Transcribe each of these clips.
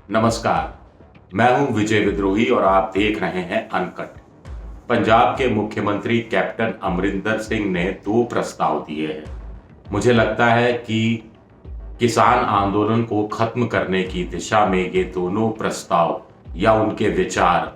नमस्कार। मैं हूं विजय विद्रोही और आप देख रहे हैं अनकट। पंजाब के मुख्यमंत्री कैप्टन अमरिंदर सिंह ने 2 प्रस्ताव दिए हैं। मुझे लगता है कि किसान आंदोलन को खत्म करने की दिशा में ये दोनों प्रस्ताव या उनके विचार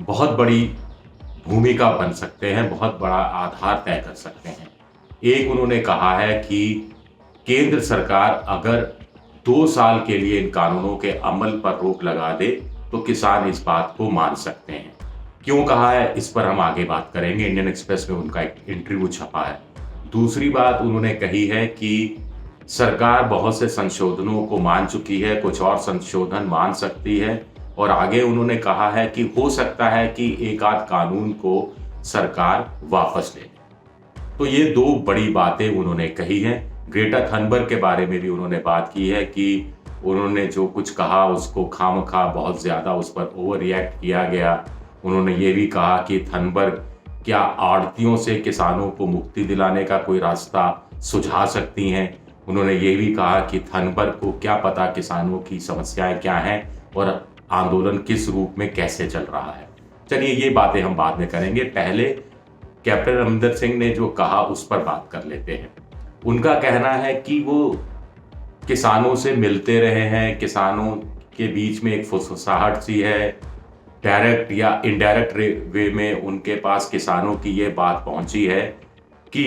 बहुत बड़ी भूमिका बन सकते हैं, बहुत बड़ा आधार तय कर सकते हैं। एक उन्होंने कहा है कि केंद्र सरकार अगर 2 साल के लिए इन कानूनों के अमल पर रोक लगा दे तो किसान इस बात को मान सकते हैं। क्यों कहा है, इस पर हम आगे बात करेंगे। इंडियन एक्सप्रेस में उनका एक इंटरव्यू छपा है। दूसरी बात उन्होंने कही है कि सरकार बहुत से संशोधनों को मान चुकी है, कुछ और संशोधन मान सकती है, और आगे उन्होंने कहा है कि हो सकता है कि एक आध कानून को सरकार वापस ले ले। तो ये 2 बड़ी बातें उन्होंने कही हैं। ग्रेटा थनबर्ग के बारे में भी उन्होंने बात की है कि उन्होंने जो कुछ कहा उसको खामखा बहुत ज़्यादा उस पर ओवर रिएक्ट किया गया। उन्होंने ये भी कहा कि थनबर्ग क्या आड़तियों से किसानों को मुक्ति दिलाने का कोई रास्ता सुझा सकती हैं। उन्होंने ये भी कहा कि थनबर्ग को क्या पता किसानों की समस्याएं क्या हैं और आंदोलन किस रूप में कैसे चल रहा है। चलिए ये बातें हम बाद में करेंगे, पहले कैप्टन अमरिंदर सिंह ने जो कहा उस पर बात कर लेते हैं। उनका कहना है कि वो किसानों से मिलते रहे हैं, किसानों के बीच में एक फुसफुसाहट सी है, डायरेक्ट या इनडायरेक्ट वे में उनके पास किसानों की ये बात पहुंची है कि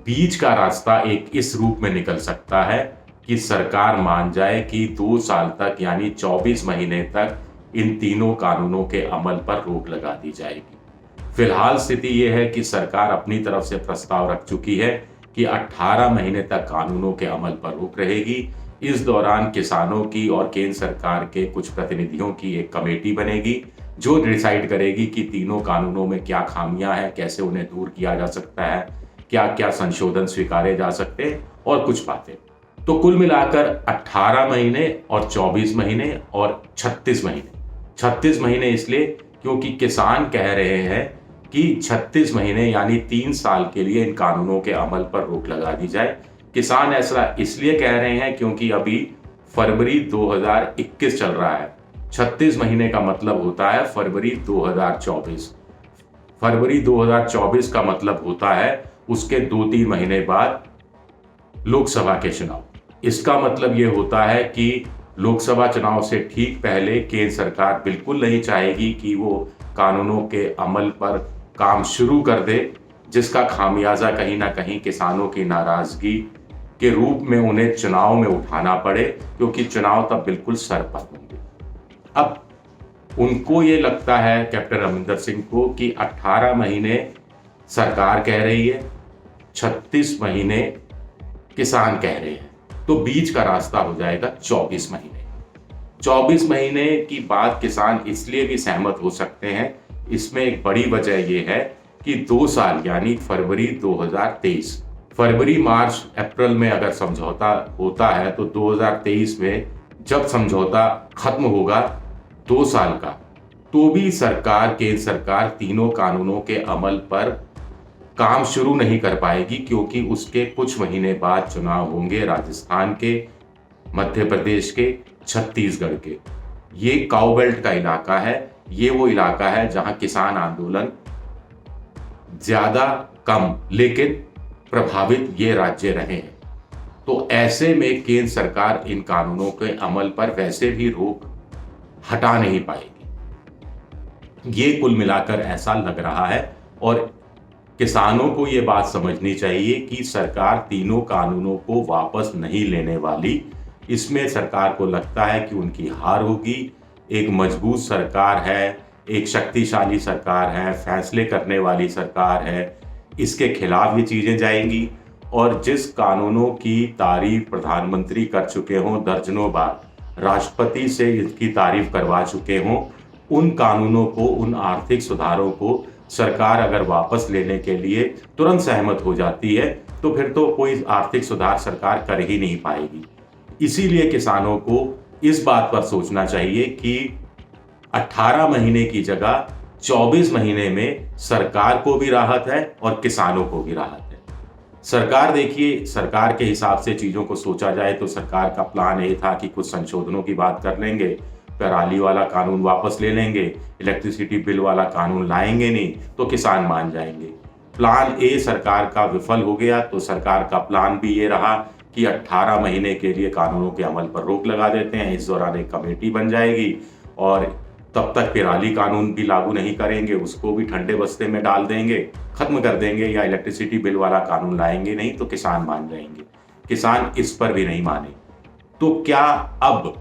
बीच का रास्ता एक इस रूप में निकल सकता है कि सरकार मान जाए कि 2 साल तक यानी 24 महीने तक इन तीनों कानूनों के अमल पर रोक लगा दी जाएगी। फिलहाल स्थिति यह है कि सरकार अपनी तरफ से प्रस्ताव रख चुकी है कि 18 महीने तक कानूनों के अमल पर रोक रहेगी। इस दौरान किसानों की और केंद्र सरकार के कुछ प्रतिनिधियों की एक कमेटी बनेगी जो डिसाइड करेगी कि तीनों कानूनों में क्या खामियां हैं, कैसे उन्हें दूर किया जा सकता है, क्या क्या संशोधन स्वीकारे जा सकते हैं और कुछ बातें। तो कुल मिलाकर 18 महीने और 24 महीने और 36 महीने। 36 महीने इसलिए क्योंकि किसान कह रहे हैं कि 36 महीने यानी 3 साल के लिए इन कानूनों के अमल पर रोक लगा दी जाए। किसान ऐसा इसलिए कह रहे हैं क्योंकि अभी फरवरी 2021 चल रहा है। 36 महीने का मतलब होता है फरवरी 2024। फरवरी 2024 का मतलब होता है उसके 2-3 महीने बाद लोकसभा के चुनाव। इसका मतलब ये होता है कि लोकसभा चुनाव से ठीक पहले केंद्र सरकार बिल्कुल नहीं चाहेगी कि वो कानूनों के अमल पर काम शुरू कर दे, जिसका खामियाजा कहीं ना कहीं किसानों की नाराजगी के रूप में उन्हें चुनाव में उठाना पड़े, क्योंकि चुनाव तब बिल्कुल सर पर होंगे। अब उनको ये लगता है कैप्टन अमरिंदर सिंह को कि 18 महीने सरकार कह रही है, 36 महीने किसान कह रहे हैं, तो बीच का रास्ता हो जाएगा 24 महीने। 24 महीने की बात किसान इसलिए भी सहमत हो सकते हैं, इसमें एक बड़ी वजह यह है कि 2 साल यानी फरवरी 2023, फरवरी मार्च अप्रैल में अगर समझौता होता है तो 2023 में जब समझौता खत्म होगा 2 साल का, तो भी सरकार, केंद्र सरकार तीनों कानूनों के अमल पर काम शुरू नहीं कर पाएगी, क्योंकि उसके कुछ महीने बाद चुनाव होंगे राजस्थान के, मध्य प्रदेश के, छत्तीसगढ़ के। ये काउ बेल्ट का इलाका है, ये वो इलाका है जहां किसान आंदोलन ज्यादा कम लेकिन प्रभावित ये राज्य रहे हैं। तो ऐसे में केंद्र सरकार इन कानूनों के अमल पर वैसे भी रोक हटा नहीं पाएगी। ये कुल मिलाकर ऐसा लग रहा है और किसानों को ये बात समझनी चाहिए कि सरकार तीनों कानूनों को वापस नहीं लेने वाली। इसमें सरकार को लगता है कि उनकी हार होगी। एक मजबूत सरकार है, एक शक्तिशाली सरकार है, फैसले करने वाली सरकार है, इसके खिलाफ ये चीज़ें जाएंगी। और जिस कानूनों की तारीफ प्रधानमंत्री कर चुके हों दर्जनों बार, राष्ट्रपति से इसकी तारीफ करवा चुके हों, उन कानूनों को, उन आर्थिक सुधारों को सरकार अगर वापस लेने के लिए तुरंत सहमत हो जाती है तो फिर तो कोई आर्थिक सुधार सरकार कर ही नहीं पाएगी। इसीलिए किसानों को इस बात पर सोचना चाहिए कि 18 महीने की जगह 24 महीने में सरकार को भी राहत है और किसानों को भी राहत है। सरकार देखिए, सरकार के हिसाब से चीज़ों को सोचा जाए तो सरकार का प्लान ये था कि कुछ संशोधनों की बात कर लेंगे, पराली वाला कानून वापस ले लेंगे, इलेक्ट्रिसिटी बिल वाला कानून लाएंगे नहीं तो किसान मान जाएंगे। प्लान ए सरकार का विफल हो गया तो सरकार का प्लान भी ये रहा कि 18 महीने के लिए कानूनों के अमल पर रोक लगा देते हैं। इस दौरान एक कमेटी बन जाएगी और तब तक पराली कानून भी लागू नहीं करेंगे, उसको भी ठंडे बस्ते में डाल देंगे, खत्म कर देंगे, या इलेक्ट्रिसिटी बिल वाला कानून लाएंगे नहीं तो किसान मान जाएंगे। किसान इस पर भी नहीं माने। तो क्या अब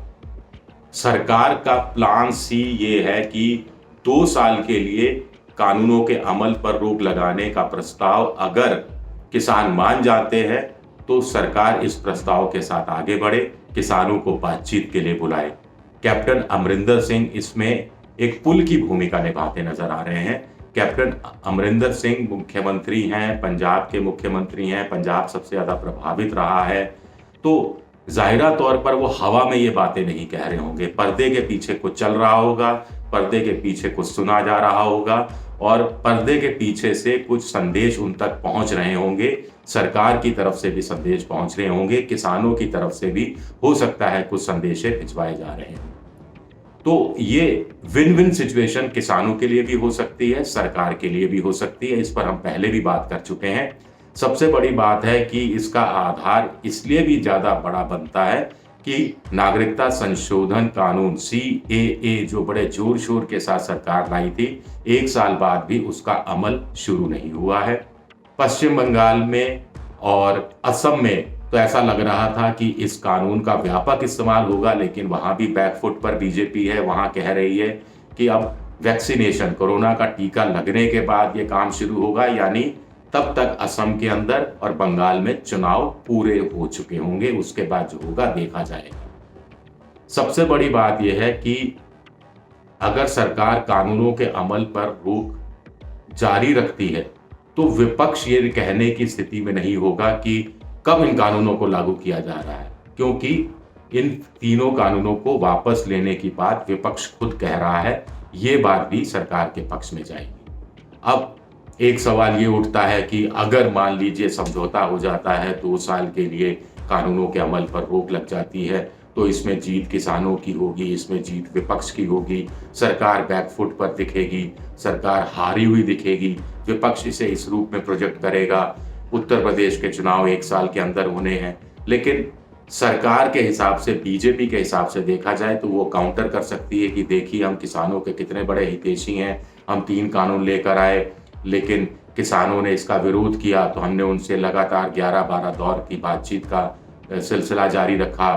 सरकार का प्लान सी ये है कि 2 साल के लिए कानूनों के अमल पर रोक लगाने का प्रस्ताव अगर किसान मान जाते हैं तो सरकार इस प्रस्ताव के साथ आगे बढ़े, किसानों को बातचीत के लिए बुलाए। कैप्टन अमरिंदर सिंह इसमें एक पुल की भूमिका निभाते नजर आ रहे हैं। कैप्टन अमरिंदर सिंह मुख्यमंत्री हैं, पंजाब के मुख्यमंत्री हैं, पंजाब सबसे ज्यादा प्रभावित रहा है, तो जाहिरा तौर पर वो हवा में ये बातें नहीं कह रहे होंगे। पर्दे के पीछे कुछ चल रहा होगा, पर्दे के पीछे कुछ सुना जा रहा होगा और पर्दे के पीछे से कुछ संदेश उन तक पहुंच रहे होंगे। सरकार की तरफ से भी संदेश पहुंच रहे होंगे, किसानों की तरफ से भी हो सकता है कुछ संदेश भिजवाए जा रहे हैं। तो ये विन विन सिचुएशन किसानों के लिए भी हो सकती है, सरकार के लिए भी हो सकती है। इस पर हम पहले भी बात कर चुके हैं। सबसे बड़ी बात है कि इसका आधार इसलिए भी ज्यादा बड़ा बनता है कि नागरिकता संशोधन कानून CAA जो बड़े जोर शोर के साथ सरकार लाई थी, 1 साल बाद भी उसका अमल शुरू नहीं हुआ है। पश्चिम बंगाल में और असम में तो ऐसा लग रहा था कि इस कानून का व्यापक इस्तेमाल होगा, लेकिन वहां भी बैकफुट पर बीजेपी है। वहां कह रही है कि अब वैक्सीनेशन, कोरोना का टीका लगने के बाद ये काम शुरू होगा, यानी तब तक असम के अंदर और बंगाल में चुनाव पूरे हो चुके होंगे। उसके बाद जो होगा देखा जाएगा। सबसे बड़ी बात यह है कि अगर सरकार कानूनों के अमल पर रोक जारी रखती है तो विपक्ष ये कहने की स्थिति में नहीं होगा कि कब इन कानूनों को लागू किया जा रहा है, क्योंकि इन तीनों कानूनों को वापस लेने की बात विपक्ष खुद कह रहा है। ये बात भी सरकार के पक्ष में जाएगी। अब एक सवाल ये उठता है कि अगर मान लीजिए समझौता हो जाता है, 2 साल के लिए कानूनों के अमल पर रोक लग जाती है, तो इसमें जीत किसानों की होगी, इसमें जीत विपक्ष की होगी, सरकार बैकफुट पर दिखेगी, सरकार हारी हुई दिखेगी, विपक्ष इसे इस रूप में प्रोजेक्ट करेगा। उत्तर प्रदेश के चुनाव 1 साल के अंदर होने हैं, लेकिन सरकार के हिसाब से, बीजेपी के हिसाब से देखा जाए तो वो काउंटर कर सकती है कि देखिए हम किसानों के कितने बड़े हितैषी हैं, हम 3 कानून लेकर आए, लेकिन किसानों ने इसका विरोध किया तो हमने उनसे लगातार 11-12 दौर की बातचीत का सिलसिला जारी रखा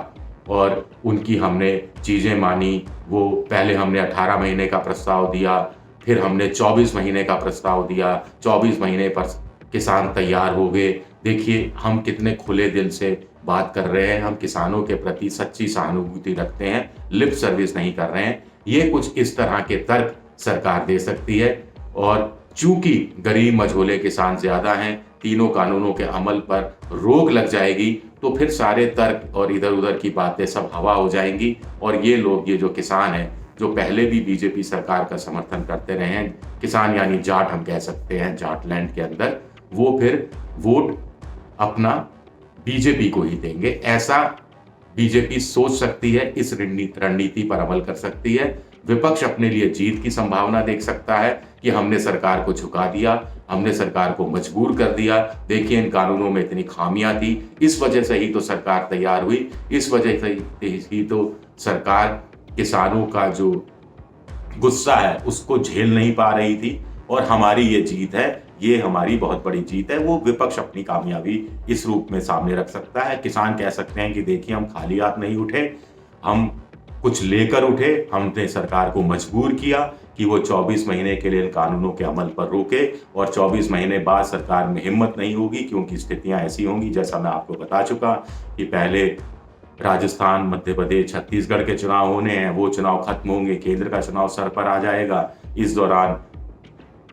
और उनकी हमने चीज़ें मानी। वो पहले हमने 18 महीने का प्रस्ताव दिया, फिर हमने 24 महीने का प्रस्ताव दिया, 24 महीने पर किसान तैयार हो गए। देखिए हम कितने खुले दिल से बात कर रहे हैं, हम किसानों के प्रति सच्ची सहानुभूति रखते हैं, लिप सर्विस नहीं कर रहे हैं। ये कुछ इस तरह के तर्क सरकार दे सकती है और चूंकि गरीब मझोले किसान ज्यादा हैं, तीनों कानूनों के अमल पर रोक लग जाएगी तो फिर सारे तर्क और इधर उधर की बातें सब हवा हो जाएंगी और ये लोग, ये जो किसान हैं जो पहले भी बीजेपी सरकार का समर्थन करते रहे हैं, किसान यानी जाट हम कह सकते हैं, जाटलैंड के अंदर, वो फिर वोट अपना बीजेपी को ही देंगे। ऐसा बीजेपी सोच सकती है, इस रणनीति पर अमल कर सकती है। विपक्ष अपने लिए जीत की संभावना देख सकता है कि हमने सरकार को झुका दिया, हमने सरकार को मजबूर कर दिया, देखिए इन कानूनों में इतनी खामियां थी, इस वजह से ही तो सरकार तैयार हुई, इस वजह से ही तो सरकार किसानों का जो गुस्सा है उसको झेल नहीं पा रही थी और हमारी ये जीत है, ये हमारी बहुत बड़ी जीत है। वो विपक्ष अपनी कामयाबी इस रूप में सामने रख सकता है। किसान कह सकते हैं कि देखिए हम खाली हाथ नहीं उठे, हम कुछ लेकर उठे, हमने सरकार को मजबूर किया कि वो 24 महीने के लिए इन कानूनों के अमल पर रोके और 24 महीने बाद सरकार में हिम्मत नहीं होगी, क्योंकि स्थितियां ऐसी होंगी जैसा मैं आपको बता चुका कि पहले राजस्थान, मध्य प्रदेश, छत्तीसगढ़ के चुनाव होने हैं, वो चुनाव खत्म होंगे, केंद्र का चुनाव सर पर आ जाएगा। इस दौरान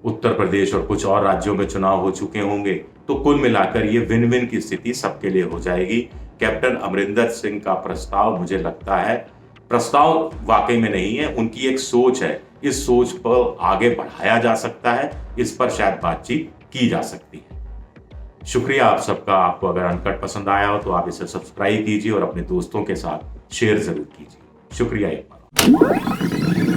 उत्तर प्रदेश और कुछ और राज्यों में चुनाव हो चुके होंगे। तो कुल मिलाकर ये विन विन की स्थिति सबके लिए हो जाएगी। कैप्टन अमरिंदर सिंह का प्रस्ताव, मुझे लगता है प्रस्ताव वाकई में नहीं है, उनकी एक सोच है, इस सोच पर आगे बढ़ाया जा सकता है, इस पर शायद बातचीत की जा सकती है। शुक्रिया आप सबका। आपको अगर अनकट पसंद आया हो तो आप इसे सब्सक्राइब कीजिए और अपने दोस्तों के साथ शेयर जरूर कीजिए। शुक्रिया एक बार।